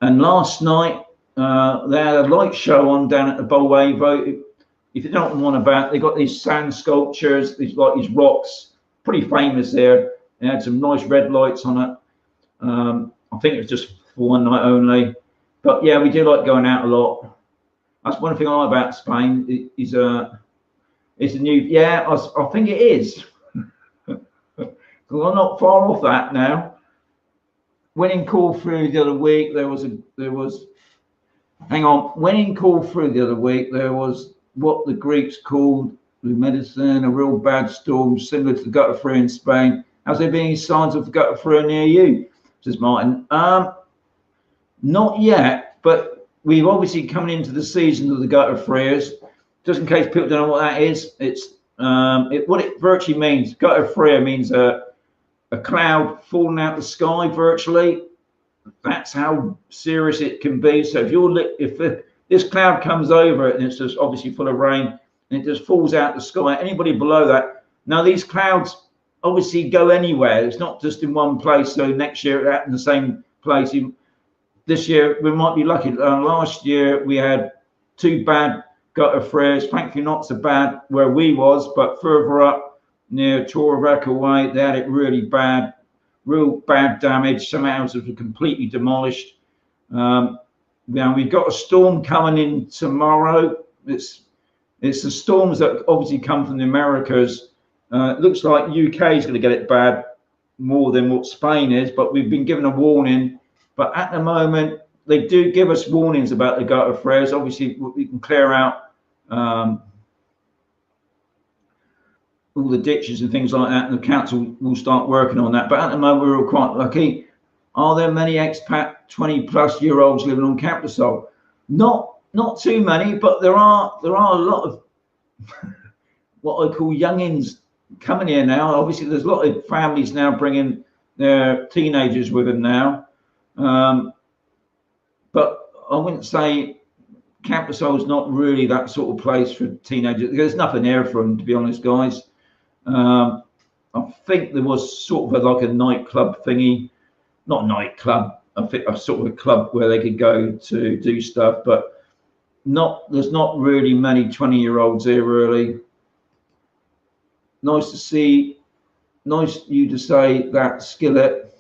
Speaker 1: And last night, they had a light show on down at the Bolavo. If you don't know what I'm on about, they got these sand sculptures, these rocks, pretty famous there. They had some nice red lights on it. I think it was just for one night only. But yeah, we do like going out a lot. That's one thing I like about Spain. It's a new, yeah, I think it is. Because I'm not far off that now. When in Corfu the other week, there was what the Greeks called the medicine, a real bad storm similar to the gutter flu in Spain. Has there been any signs of the gutter flu near you? Says Martin. Not yet, but we've obviously coming into the season of the gutter freers. Just in case people don't know what that is, it's what it virtually means. Gutter freer means a cloud falling out the sky virtually. That's how serious it can be. So if this cloud comes over it and it's just obviously full of rain and it just falls out the sky, anybody below that. Now these clouds obviously go anywhere. It's not just in one place. So next year it's in the same place. This year we might be lucky. Last year we had 2 bad gutter freers. Thankfully not so bad where we was, but further up near Torreveca Way, they had it really bad, real bad damage. Some houses were completely demolished. Now we've got a storm coming in tomorrow. It's the storms that obviously come from the Americas. It looks like UK is going to get it bad more than what Spain is, but we've been given a warning. But at the moment, they do give us warnings about the gutter freers. Obviously, we can clear out all the ditches and things like that, and the council will start working on that. But at the moment, we're all quite lucky. Are there many expat 20-plus-year-olds living on Camp de Sol? Not too many, but there are a lot of what I call youngins coming here now. Obviously, there's a lot of families now bringing their teenagers with them now. But I wouldn't say Camp de Sol is not really that sort of place for teenagers. There's nothing there for them, to be honest, guys. I think there was sort of like a nightclub thingy, not a nightclub, I think a sort of a club where they could go to do stuff, but there's not really many 20-year-olds here really. Nice to see, nice you to say that, Skillet.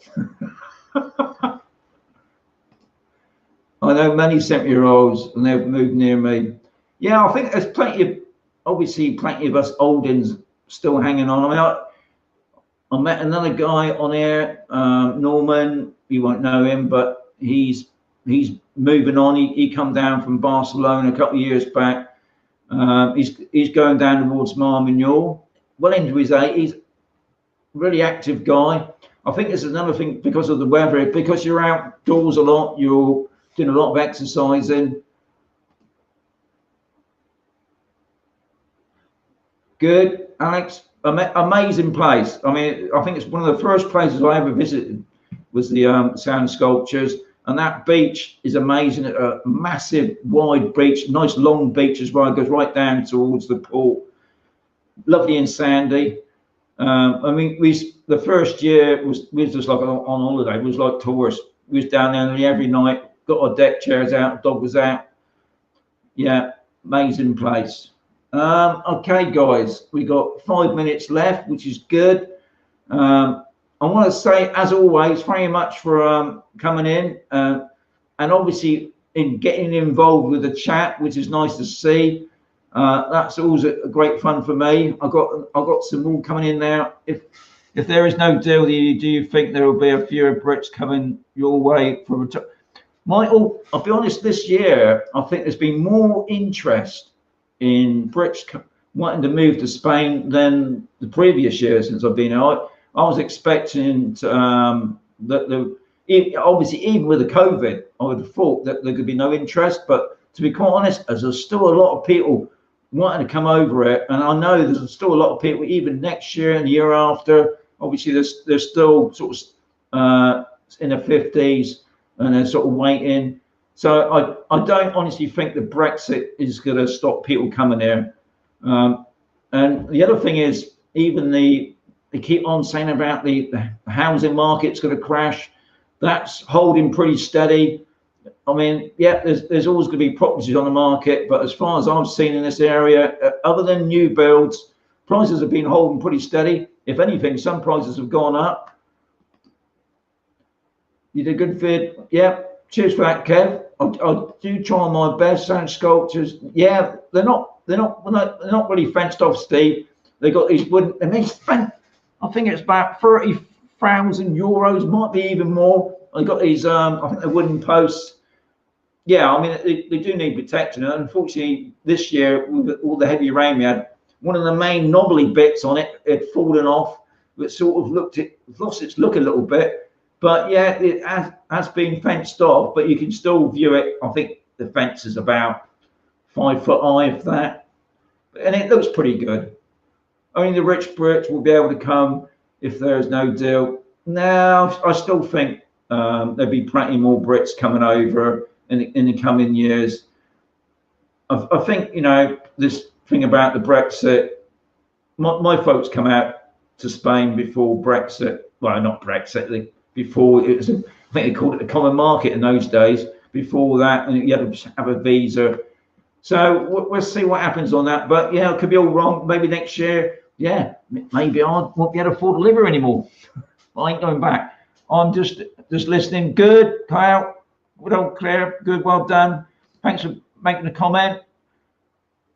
Speaker 1: I know many 70-year-olds and they've moved near me. Yeah, I think there's obviously plenty of us old uns still hanging on. I mean, I met another guy on here, Norman. You won't know him, but he's moving on. He come down from Barcelona a couple of years back. He's going down towards Marmignol, well into his 80s. Really active guy. I think there's another thing because of the weather, because you're outdoors a lot, you're doing a lot of exercising. Good, Alex. Amazing place. I mean, I think it's one of the first places I ever visited was the Sand Sculptures, and that beach is amazing. A massive, wide beach, nice long beach as well. It goes right down towards the port. Lovely and sandy. I mean, the first year we was just like on holiday. It was like tourists. We was down there nearly every night. Got our deck chairs out. Dog was out. Yeah, amazing place. Okay, guys, we got 5 minutes left, which is good. I want to say, as always, very much for coming in and obviously in getting involved with the chat, which is nice to see. That's always a great fun for me. I've got some more coming in now. If there is no deal, do you think there will be a few Brits coming your way for Michael? I'll be honest, this year I think there's been more interest in Brits wanting to move to Spain than the previous year since I've been out. I was expecting to, obviously even with the COVID, I would have thought that there could be no interest. But to be quite honest, there's still a lot of people wanting to come over it, and I know there's still a lot of people even next year and the year after. Obviously, there's still sort of in their 50s and they're sort of waiting. So I don't honestly think that Brexit is going to stop people coming here. And the other thing is, even they keep on saying about the housing market's going to crash. That's holding pretty steady. I mean, yeah, there's always going to be properties on the market, but as far as I've seen in this area, other than new builds, prices have been holding pretty steady. If anything, some prices have gone up. You did a good vid. Yeah, cheers for that, Kev. I do try my best. Sand Sculptures, yeah, they're not really fenced off, Steve. They got these wooden, and they spent, I think it's about 30,000 euros, might be even more. They got these, I think they're wooden posts. Yeah, I mean, they do need protection. And unfortunately, this year, with all the heavy rain we had, one of the main knobbly bits on it had fallen off. It sort of lost its look a little bit. But yeah, it has been fenced off, but you can still view it. I think the fence is about 5 foot high, if that. And it looks pretty good. I mean, the rich Brits will be able to come if there's no deal. Now, I still think there'll be plenty more Brits coming over in the coming years. I think, you know, this thing about the Brexit, my folks come out to Spain before Brexit. Well, not Brexit, before it was, I think they called it the common market in those days. Before that, and you had to have a visa. So we'll see what happens on that. But yeah, it could be all wrong. Maybe next year, yeah, maybe I won't be able to afford to live here anymore. I ain't going back. I'm just listening. Good, Kyle. Well, Claire, good, well done. Thanks for making the comment.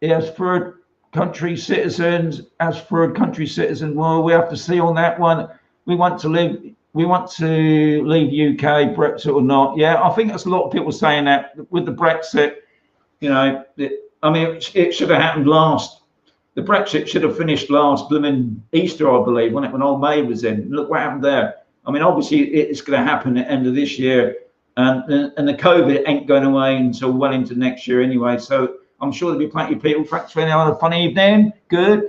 Speaker 1: As for country citizens, well, we have to see on that one. We want to leave UK, Brexit or not. Yeah, I think there's a lot of people saying that with the Brexit. You know, I mean, it should have happened last. The Brexit should have finished last blooming Easter, I believe, when old May was in. Look what happened there. I mean, obviously, it's going to happen at the end of this year. And the COVID ain't going away until well into next year anyway. So I'm sure there'll be plenty of people. Thanks for having a fun evening. Good.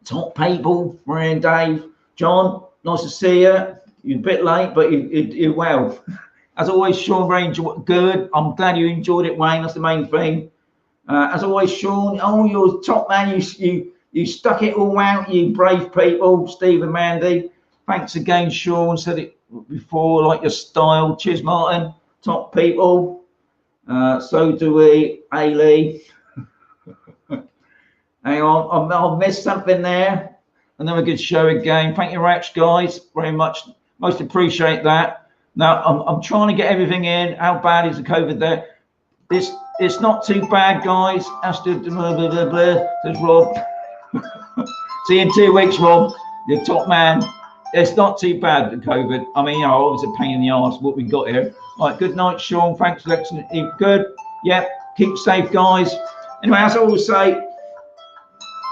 Speaker 1: Top people, Maria and Dave. John, nice to see you. You're a bit late, but you're well. As always, Sean, very good. I'm glad you enjoyed it, Wayne. That's the main thing. As always, Sean, oh, you're top man. You stuck it all out, you brave people. Steve and Mandy. Thanks again, Sean. Said it before, like your style. Cheers, Martin. Top people. So do we, Ailey. Hang on, I'll miss something there. Another good show again. Thank you, Rex, guys, very much. Most appreciate that. Now I'm trying to get everything in. How bad is the COVID there? It's not too bad, guys. As to blah, blah, blah, blah, says Rob. See you in 2 weeks, Rob. You're top man. It's not too bad, the COVID. I mean, you know, it's a pain in the arse what we got here. All right, good night, Sean. Thanks for listening. Good. Yep. Keep safe, guys. Anyway, as I always say,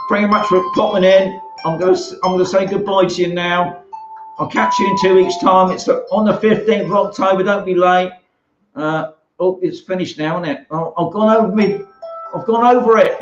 Speaker 1: thank you much for popping in. I'm gonna say goodbye to you now. I'll catch you in 2 weeks' time. It's on the 15th of October. Don't be late. Oh, it's finished now, isn't it? I've gone over it.